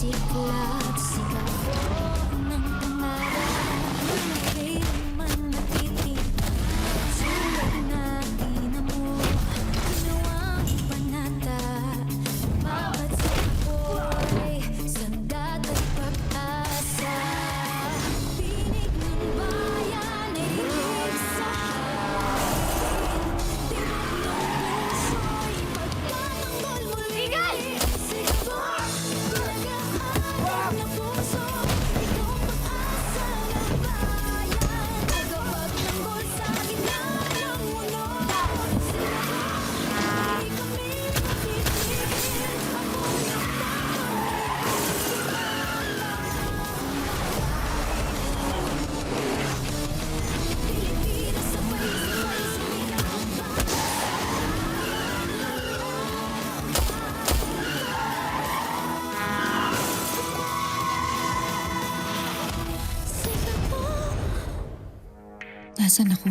Siklab, sigaw ng pangarap. Kailanman natitig, sulat na dinamo. Ginawang panata, bawat sapoy, sandat at pag-asa. Tinig ng bayan ay higit sa akin. Tibok ng puso'y magtatanggol muli. Sigaw, nagahanap ng puso, ikaw pag-asa ng bayan. Tagapagtanggol sa gitna ng mundo. Sigaw, di kami matitigil. Ako Pilipinas, sabay-sabay sumigaw. Sigaw mo. Nasaan ako?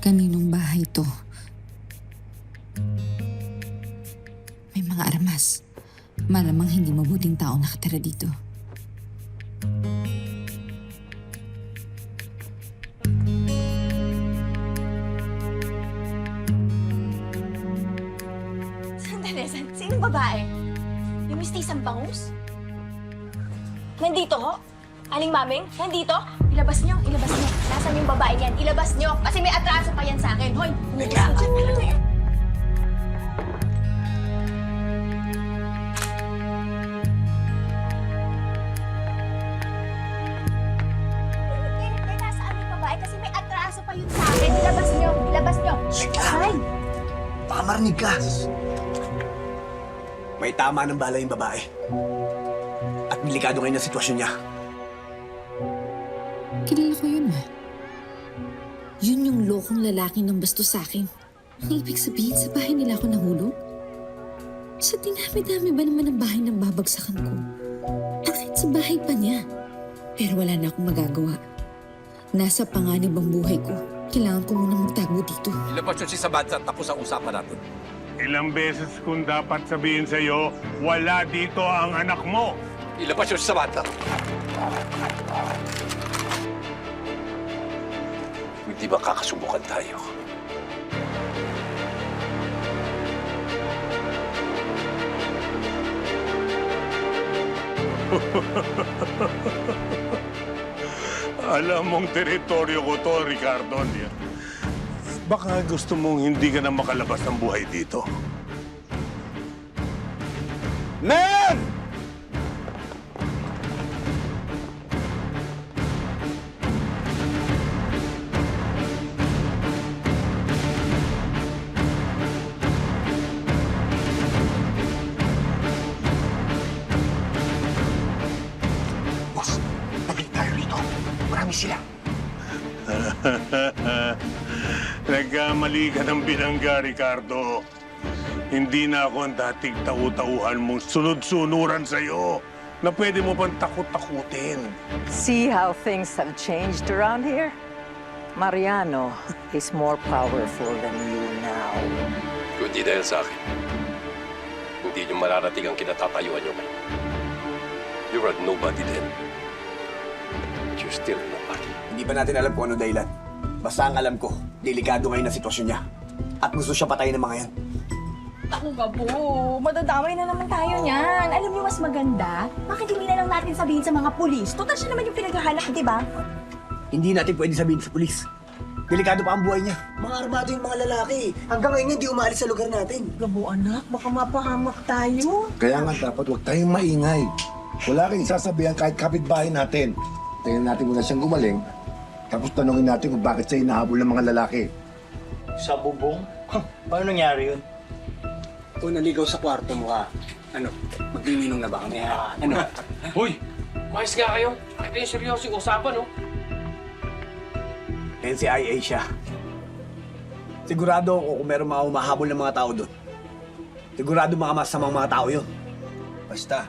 Kaninong bahay to? May mga armas. Malamang hindi mabuting tao nakatira dito. Sandali, sinong babae? Yung mistisang bangus? Nandito ho? Aling Maming? Nandito? Ilabas niyo, ilabas niyo. Nasaan yung babae niyan? Ilabas niyo, kasi may atraso pa yan sa akin. Hoy! Nasaan yung babae? Kasi may atraso pa yun sa akin. Ilabas niyo, ilabas niyo. Ay! Baka marinig ka. May tama ng bala yung babae. At delikado ngayon ang sitwasyon niya. Kilala ko yun Yun yung lokong lalaki ng basto sa akin. Ang ibig sabihin, sa bahay nila ako nahulog? Sa dinami-dami ba naman ang bahay ng babagsakan ko? Bakit sa bahay pa niya? Pero wala na akong magagawa. Nasa panganib ang buhay ko. Kailangan ko muna magtago dito. Ilabas yun si Samantha at tapos ang usapan natin. Ilang beses kong dapat sabihin sa'yo, wala dito ang anak mo. Ilabas yun si Samantha. Hindi ba kakasubukan tayo? Alam mong teritoryo ko to, Ricardo. Baka gusto mong hindi ka na makalabas ng buhay dito. Men! Boss, pabalik tayo rito. Marami sila. Nagkamali ka ng bilangga, Ricardo. Hindi na ako ang dating tau-tauhan mong sunod-sunuran sa'yo na pwede mo pang takot-takutin. See how things have changed around here? Mariano is more powerful than you now. Kundi dahil sa akin, hindi niyo mararating ang kinatatayuan niyo ngayon. You're a nobody then. But you're still a nobody. Hindi pa natin alam kung ano dahilan. Basta ang alam ko, delikado ngayon ang sitwasyon niya. At gusto siya patayin ng mga yan. Ako nga po, madadamay na naman tayo niyan. Alam niyo mas maganda, bakit hindi na lang natin sabihin sa mga pulis? Total siya naman yung pinaghahanap, di ba? Hindi natin pwede sabihin sa pulis. Delikado pa ang buhay niya. Mga armado yung mga lalaki. Hanggang ngayon hindi umaalis sa lugar natin. Gabo anak, baka mapahamak tayo. Kaya nga dapat huwag tayong maingay. Wala kang sasabihan kahit kapitbahay natin. Tingnan natin muna siyang gumaling. Tapos tanungin natin kung bakit siya hinahabol ng mga lalaki. Sa bubong? Paano nangyari yun? Kung naligaw sa kwarto mo ka, ano, magdininong na ba kami ha? Ano? Hoy! Mais nga kayo. Ito yung seryosong usapan, oh. NCIA siya. Sigurado ako kung meron mga humahabol ng mga tao doon. Sigurado mga masamang mga tao yun. Basta,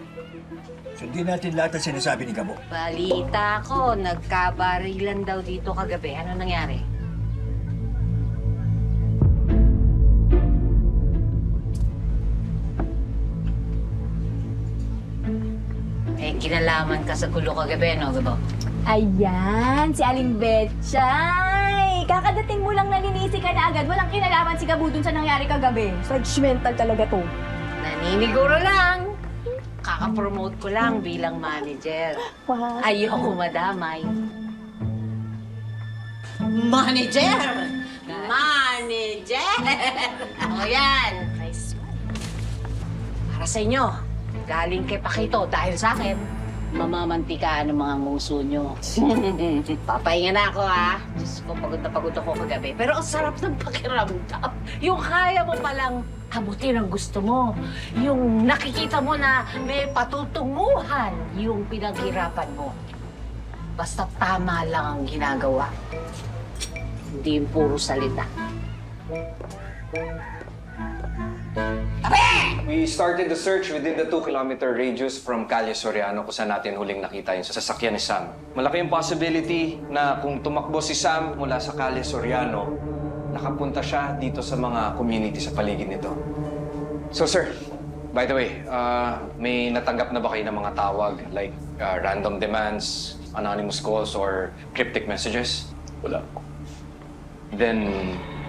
sundin natin lahat ang sinasabi ni Gabo. Balita ko, nagkabarilan daw dito kagabi. Ano nangyari? Eh, kinalaman ka sa gulo kagabi, no, Gabo? Ayan, si Aling Betchay! Kakadating mo lang naninisi ka na agad. Walang kinalaman si Gabo dun sa nangyari kagabi. Judgmental talaga to. Naniniguro lang. Kaka-promote ko lang bilang manager. Wow. Ayoko madamay. Manager! Manager! O yan. Nice one. Para sa inyo, galing kay Pakito dahil sa akin, mamamantikaan ng mga nguso nyo. Papahinga na ako, ha? Diyos ko, pagod na pagod ako kagabi. Pero ang sarap ng pakiramdam. Yung kaya mo palang abutin ang gusto mo. Yung nakikita mo na may patutunguhan yung pinaghirapan mo. Basta tama lang ang ginagawa. Hindi yung puro salita. We started the search within the 2-kilometer radius from Calle Soriano kung saan natin huling nakita yung sasakyan ni Sam. Malaki yung possibility na kung tumakbo si Sam mula sa Calle Soriano, nakapunta siya dito sa mga community sa paligid nito. So sir, by the way, may natanggap na ba kayo ng mga tawag like random demands, anonymous calls, or cryptic messages? Wala. Then,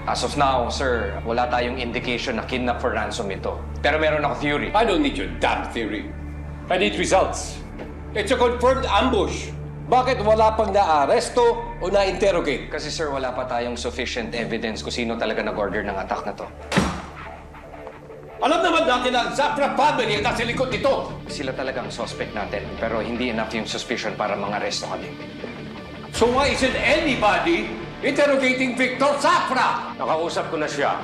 as of now, sir, wala tayong indication na kidnap for ransom ito. Pero meron ako theory. I don't need your damn theory. I need results. It's a confirmed ambush. Bakit wala pang na-aresto o na-interrogate? Kasi sir, wala pa tayong sufficient evidence kung sino talaga nag-order ng attack na to. Alam naman natin na ang Zafra family ang nasa likod nito. Sila talagang suspect natin, pero hindi enough yung suspicion para mang-aresto kami. So why isn't anybody interrogating Victor Zafra? Nakausap ko na siya.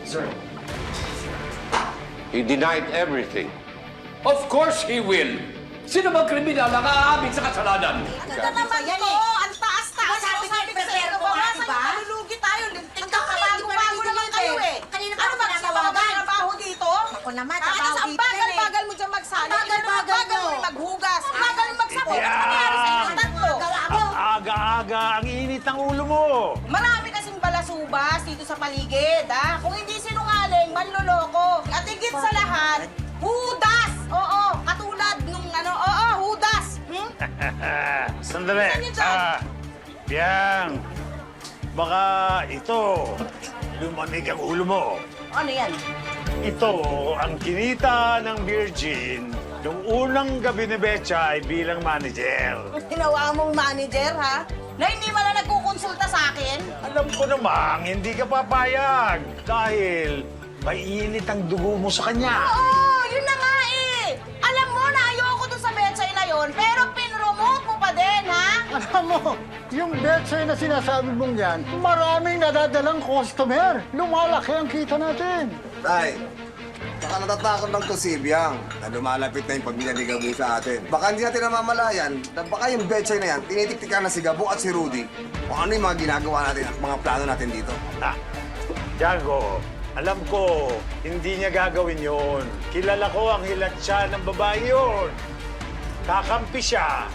Sir, He denied everything. Of course he will. Sino bang kriminal ang aamin sa kasalanan? Ganda naman ito! Ang taas-taas! Sabi ko sa'yo, bawasan yung malulugi tayo. Linting ka bago-bago naman kayo eh. Kanina pa ako nagtawagan. Trabaho dito? Ako naman, trabaho dito. Ang bagal-bagal mo dyan magsali. Ang bagal-bagal mo maghugas. Ang bagal mo magsabi. Ano nangyari sa inyo tatlo? Aga-aga, ang init ng ulo mo. Marami kasing balasubas dito sa paligid, ha? Kung hindi sinungaling, manloloko. At higit sa lahat, hudas! Oo, katulad nung hudas. Sandali. Saan yun dyan? Biyang. Baka ito, lumanig ang ulo mo. Ano yan? Ito ang kinita ng Virgin nung unang gabi ni Betchay bilang manager. Ginawa mong manager, ha? Na hindi mo na nagkukonsulta sa akin? Alam ko namang hindi ka papayag dahil mainit ang dugo mo sa kanya. Oo, yun na nga eh. Alam mo na ayoko dun sa Betchay na yun, pero pinromote mo pa din, ha? Alam mo, yung Betchay na sinasabi mong yan, maraming nadadalang customer. Lumalaki ang kita natin. Tay, baka natatakot lang to si Biang na lumalapit na yung pamilya ni Gabo sa atin. Baka hindi natin namamalayan na baka yung Betchay na yan, tinitiktikan na si Gabo at si Rudy kung ano yung mga ginagawa natin at mga plano natin dito. Diago, alam ko, hindi niya gagawin yun. Kilala ko ang hilat siya ng babae yun. Kakampi siya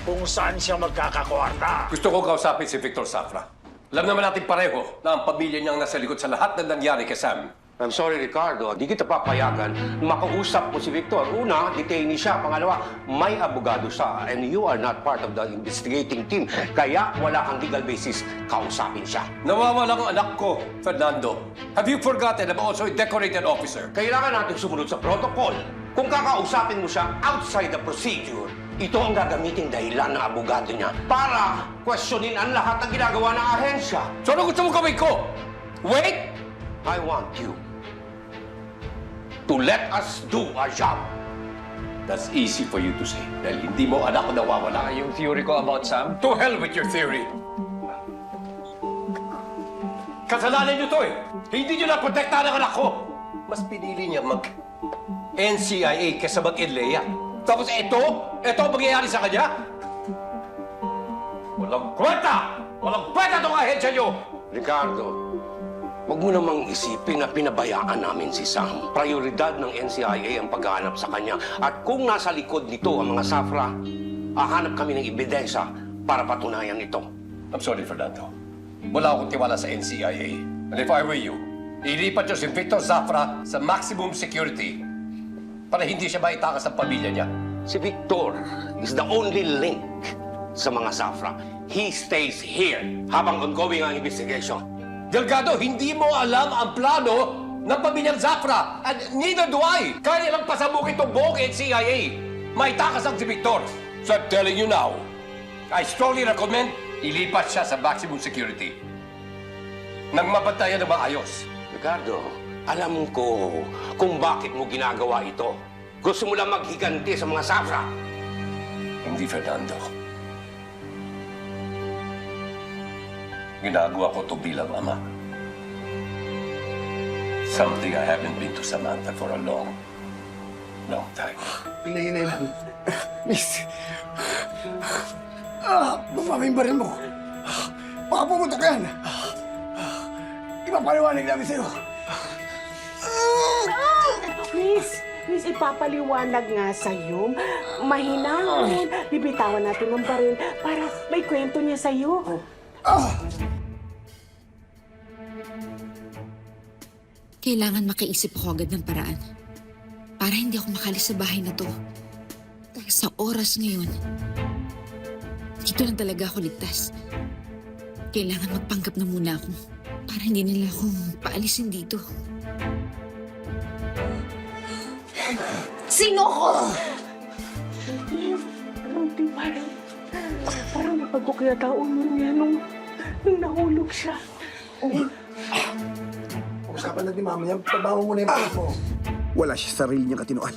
kung saan siya magkakakwarta. Gusto ko kausapin si Victor Zafra. Alam naman natin pareho na ang pamilya niyang nasa likod sa lahat na nangyari kay Sam. I'm sorry, Ricardo. Di kita papayagan na makausap mo si Victor. Una, detainee siya. Pangalawa, may abogado siya. And you are not part of the investigating team. Kaya wala kang legal basis kausapin siya. Nawawala ang anak ko, Fernando. Have you forgotten I'm also a decorated officer? Kailangan natin sumunod sa protocol. Kung kakausapin mo siya outside the procedure, ito ang gagamiting dahilan ng abogado niya para questionin ang lahat ng ginagawa ng ahensya. So ano gusto mo gawin ko? Wait! I want you to let us do our job. That's easy for you to say. Dahil hindi mo anak ko nawawala. yung theory ko about Sam, To hell with your theory. Kasalanan niyo to eh. Hindi niyo naprotektahan ang anak ko. Mas pinili niya mag-NCIA kaysa mag-Inleya. Tapos ito ang mangyayari sa kanya? Walang kwenta! Walang kwenta itong ahensya niyo! Ricardo, Huwag mo namang isipin na pinabayaan namin si Sam. Prioridad ng NCIA ang paghahanap sa kanya. At kung nasa likod nito ang mga Zafra, hahanap kami ng ebidensya para patunayan ito. I'm sorry, Fernando. Wala akong tiwala sa NCIA. And if I were you, ilipat niyo si Victor Zafra sa maximum security para hindi siya maitakas ng pamilya niya. Si Victor is the only link sa mga Zafra. He stays here habang ongoing ang investigation. Delgado, hindi mo alam ang plano ng pamilyang Zafra. And neither do I. Kaya lang pasabukin itong buong NCIA. Maitakas ang si Victor. So I'm telling you now, I strongly recommend ilipat siya sa maximum security. Nang mabantayan na maayos. Ricardo, alam ko kung bakit mo ginagawa ito. Gusto mo lang maghiganti sa mga Zafra. Hindi, Fernando. Ginagawa ko ito bilang ama. Something I haven't been to Samantha for a long time. Hinay lang. Miss. Baba mo yung baril mo. Baka pumunta ka yan. Ipapaliwanag namin sa'yo. Please, ipapaliwanag nga sa'yo. Mahinahon. Bibitawan natin ng baril para may kwento niya sa'yo. Kailangan makaisip ako agad ng paraan para hindi ako makalis sa bahay na to. Dahil sa oras ngayon, dito lang talaga ako ligtas. Kailangan magpanggap na muna ako para hindi nila ako paalisin dito. Sino ko? Parang napagkukyataon mo niya nung nahulog siya. Usapan natin mamaya, pabaho mo na yung pagod mo. Wala siya sa sarili niyang katinoan.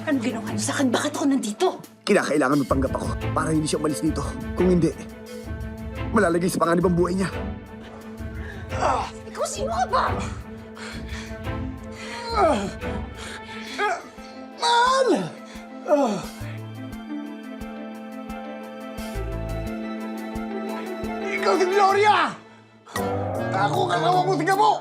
Ano ginawa niyo sa akin? Bakit ako nandito? Kinakailangan magpanggap ako para hindi siya umalis dito. Kung hindi, malalagay sa panganib ang buhay niya. Ikaw sino ka ba? Mahal! Ikaw si Gloria! Ako kalawa mo si Gabo!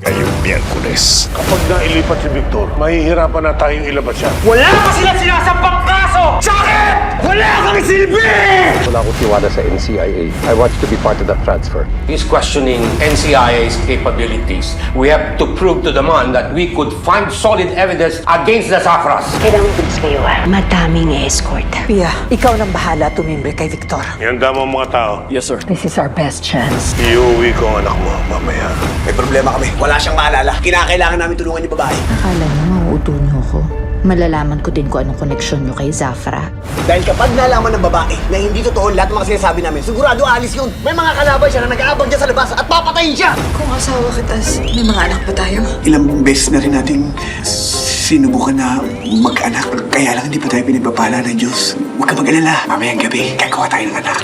Ngayong Miyerkules. Kapag nailipat si Victor, mahihirapan na tayong ilabas siya. Wala pa sila sinasampang kaso! Sa akin! Wala kang silbi! Wala akong tiwala sa NCIA. I want you to be part of that transfer. He's questioning NCIA's capabilities. We have to prove to the man that we could find solid evidence against the Zafras. Kailangan goods kayo madaming escort. Pia, ikaw nang bahala tumimbre kay Victor. Yan dama ang mga tao. Yes, sir. This is our best chance. Iuwi ko ang anak mo mamaya. May problema kami. Wala siyang maalala. Kinakailangan namin tulungan yung babae. Akala niyo mauuto niyo ako. Malalaman ko din kung anong koneksyon niyo kay Zafra. Dahil kapag nalaman ng babae na hindi totoo lahat ng mga sinasabi namin, sigurado alis yun. May mga kalaban siya na nag-aabang dyan sa labas at papatayin siya! Kung asawa kita, may mga anak pa tayo? Ilang beses na rin nating sinubukan na mag-anak. Kaya lang hindi pa tayo pinagpapala ng Diyos. Huwag ka mag-alala. Mamayang gabi, gagawa tayo ng anak.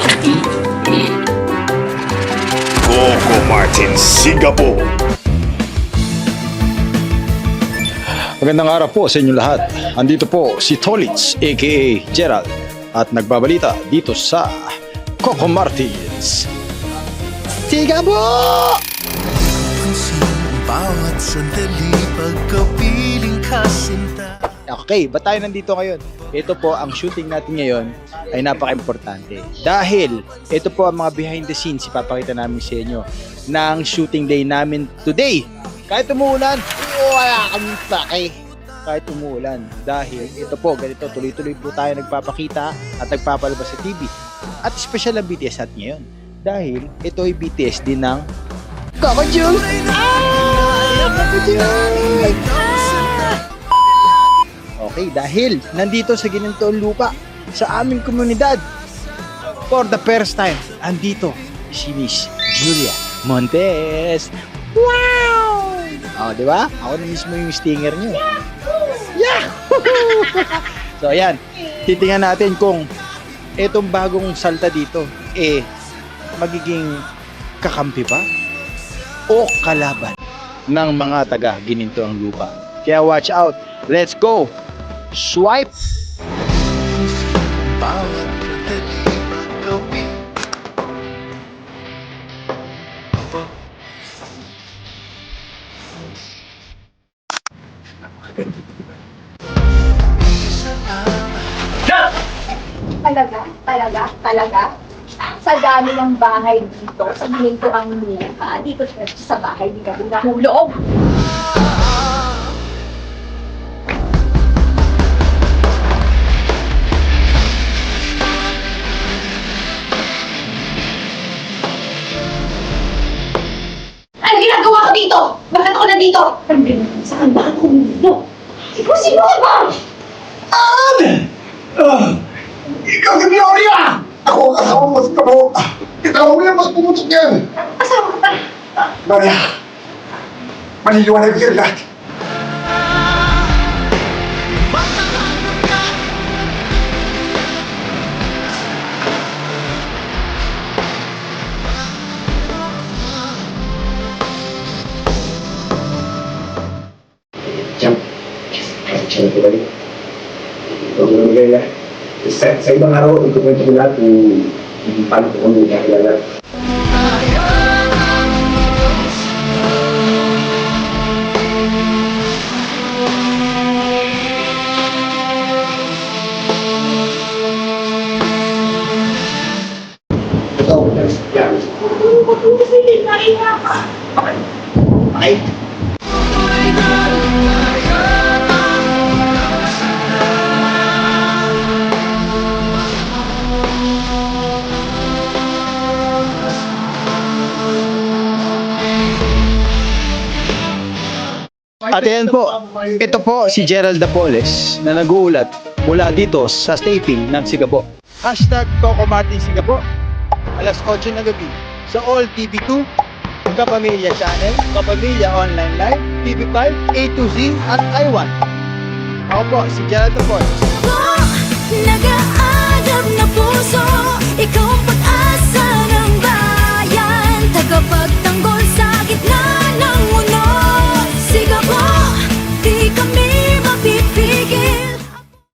Coco Martin Sigabo. Magandang araw po sa inyo lahat. Andito po si Tolitz aka Gerald at nagbabalita dito sa Coco Martins. Sigabo! Bawat sandali pagkapiling kasinta. Okay, ba't tayo nandito ngayon? Ito po ang shooting natin ngayon ay napaka-importante. Dahil ito po ang mga behind the scenes ipapakita namin sa inyo ng shooting day namin today. Kahit umuulan, wala kami pake. Kahit umuulan. Dahil ito po, ganito, tuloy-tuloy po tayo nagpapakita at nagpapalabas sa TV. At special ang BTS natin ngayon. Dahil ito ay BTS din ng Coco Jules! Coco Jules! Okay, dahil nandito sa ginantoong lupa sa aming komunidad for the first time, andito si Miss Julia Montes. Wow! Oh, di ba? Ako na mismo yung stinger niyo. Yahoo! So, ayan. Titingnan natin kung itong bagong salta dito, magiging kakampi ba? O kalaban ng mga taga Ginintoang Lupa. Kaya watch out. Let's go! Swipe! talaga. Sa dami ng bahay dito, sabihin ko ang lupa, dito sa bahay ni Gabi nahulog. Ano ginagawa ko dito? Bakit ako nandito? Sa kanya, bakit ako nandito? Ikaw, sino ka ba? Ikaw si Gloria! Ako ang asawa mo sa tabo. Ikaw mo yan, mas pumutok yan. Asawa ka pa? Maria, maliliwanag yan lahat. Jump. Jump ko balik. Huwag mo namigay na. Sa ibang araw, ikukwento ko lahat kung paano ko kami nakakilala. Ito, yan. Okay. At yan po, ito po si Gerald Dapoles na nag-uulat mula dito sa taping ng Sigabo. Hashtag Coco Martin Sigabo, alas 8 ng gabi sa All TV2, Kapamilya Channel, Kapamilya Online Live, TV5, A to Z at I1. Ako po, si Gerald Dapoles. Nag-aagap na puso, ikaw ang